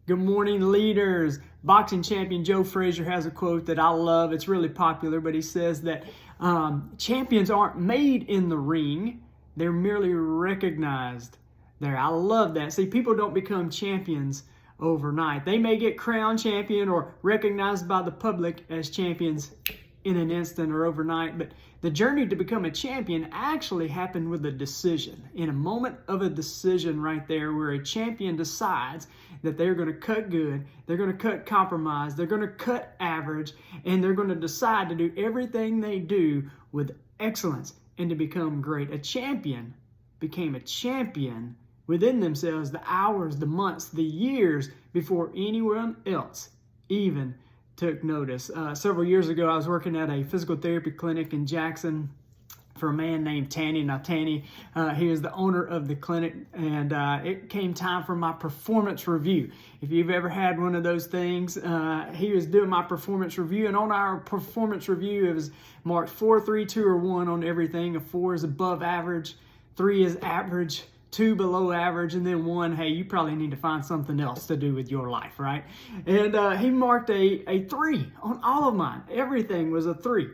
Good morning, leaders. Boxing champion Joe Frazier has a quote that I love. It's really popular, but he says that champions aren't made in the ring. They're merely recognized there. I love that. See, people don't become champions overnight. They may get crowned champion or recognized by the public as champions in an instant or overnight, but the journey to become a champion actually happened with a decision. In a moment of a decision right there where a champion decides that they're going to cut good, they're going to cut compromise, they're going to cut average, and they're going to decide to do everything they do with excellence and to become great. A champion became a champion within themselves the hours, the months, the years before anyone else even took notice. Several years ago, I was working at a physical therapy clinic in Jackson for a man named Tanny. Now, Tanny, he was the owner of the clinic, and it came time for my performance review. If you've ever had one of those things, he was doing my performance review, and on our performance review, it was marked 4, 3, 2, or 1 on everything. A 4 is above average, 3 is average, 2 below average, and then 1, hey, you probably need to find something else to do with your life, right? And he marked a 3 on all of mine. Everything was a 3.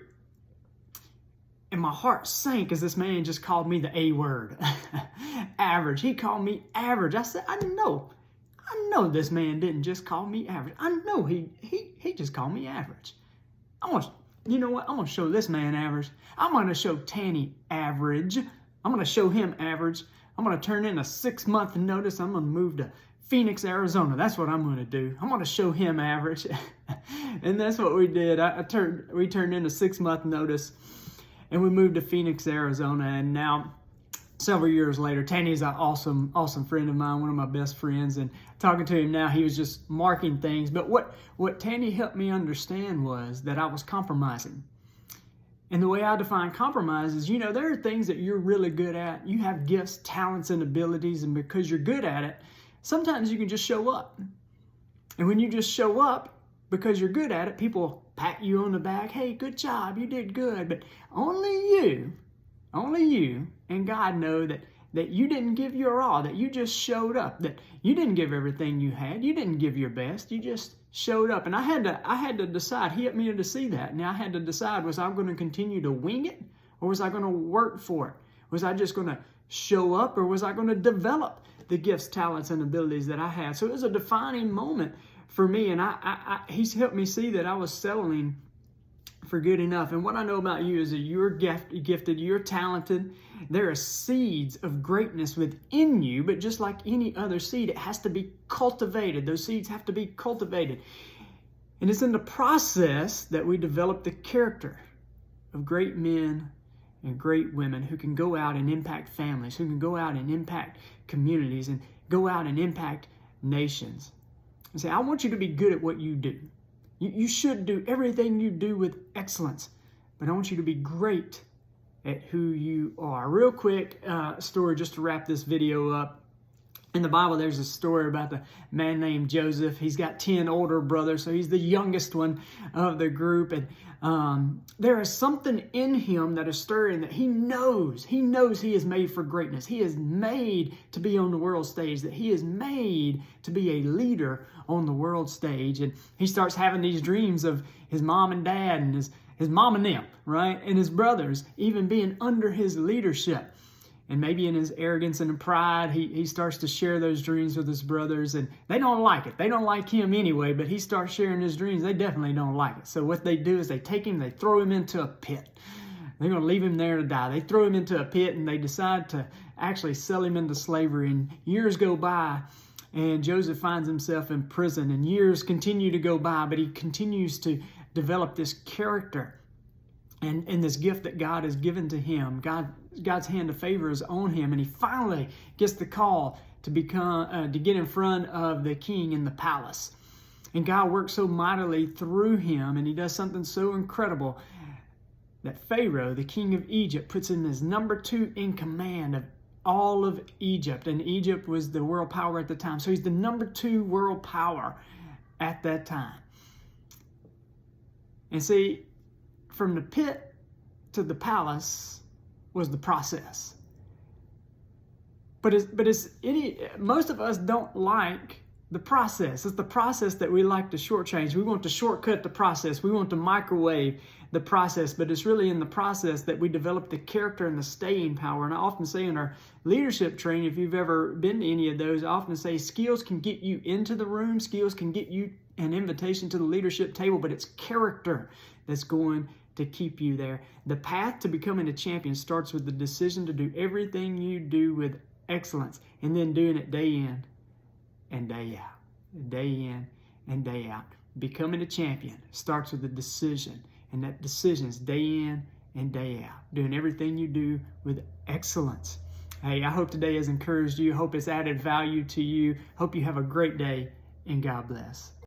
And my heart sank as this man just called me the A word. Average. He called me average. I said, I know this man didn't just call me average. I know he just called me average. You know what? I'm going to show this man average. I'm going to show Tanny average. I'm going to show him average. I'm going to turn in a 6-month notice. I'm going to move to Phoenix, Arizona. That's what I'm going to do. I'm going to show him average. And that's what we did. We turned in a 6-month notice, and we moved to Phoenix, Arizona. And now, several years later, Tanny's an awesome friend of mine, one of my best friends. And talking to him now, he was just marking things. But what Tanny helped me understand was that I was compromising. And the way I define compromise is, there are things that you're really good at. You have gifts, talents, and abilities, and because you're good at it, sometimes you can just show up. And when you just show up, because you're good at it, people pat you on the back. Hey, good job, you did good. But only you, and God know that you didn't give your all, that you just showed up, that you didn't give everything you had. You didn't give your best. You just showed up. And I had to decide. He helped me to see that. Now I had to decide, was I going to continue to wing it, or was I going to work for it? Was I just going to show up, or was I going to develop the gifts, talents, and abilities that I had? So it was a defining moment for me, and he's helped me see that I was settling for good enough. And what I know about you is that you're gifted, you're talented. There are seeds of greatness within you, but just like any other seed, it has to be cultivated. Those seeds have to be cultivated. And it's in the process that we develop the character of great men and great women who can go out and impact families, who can go out and impact communities, and go out and impact nations. And say, I want you to be good at what you do. You should do everything you do with excellence, but I want you to be great at who you are. Real quick story just to wrap this video up. In the Bible, there's a story about a man named Joseph. He's got 10 older brothers, so he's the youngest one of the group. And there is something in him that is stirring, that he knows he is made for greatness. He is made to be on the world stage, that he is made to be a leader on the world stage. And he starts having these dreams of his mom and dad and his mom and them, right? And his brothers even being under his leadership. And maybe in his arrogance and in pride, he starts to share those dreams with his brothers, and they don't like it. They don't like him anyway, but he starts sharing his dreams. They definitely don't like it. So what they do is they take him, they throw him into a pit. They're going to leave him there to die. They throw him into a pit, and they decide to actually sell him into slavery. And years go by, and Joseph finds himself in prison, and years continue to go by, but he continues to develop this character and this gift that God has given to him. God's hand of favor is on him, and he finally gets the call to get in front of the king in the palace. And God works so mightily through him, and he does something so incredible that Pharaoh, the king of Egypt, puts him as number 2 in command of all of Egypt. And Egypt was the world power at the time. So he's the number 2 world power at that time. And see, from the pit to the palace was the process. But most of us don't like the process. It's the process that we like to shortchange. We want to shortcut the process. We want to microwave the process, but it's really in the process that we develop the character and the staying power. And I often say in our leadership training, if you've ever been to any of those, I often say skills can get you into the room, skills can get you an invitation to the leadership table, but it's character that's going to keep you there. The path to becoming a champion starts with the decision to do everything you do with excellence, and then doing it day in and day out, day in and day out. Becoming a champion starts with a decision, and that decision is day in and day out, doing everything you do with excellence. Hey, I hope today has encouraged you. Hope it's added value to you. Hope you have a great day, and God bless.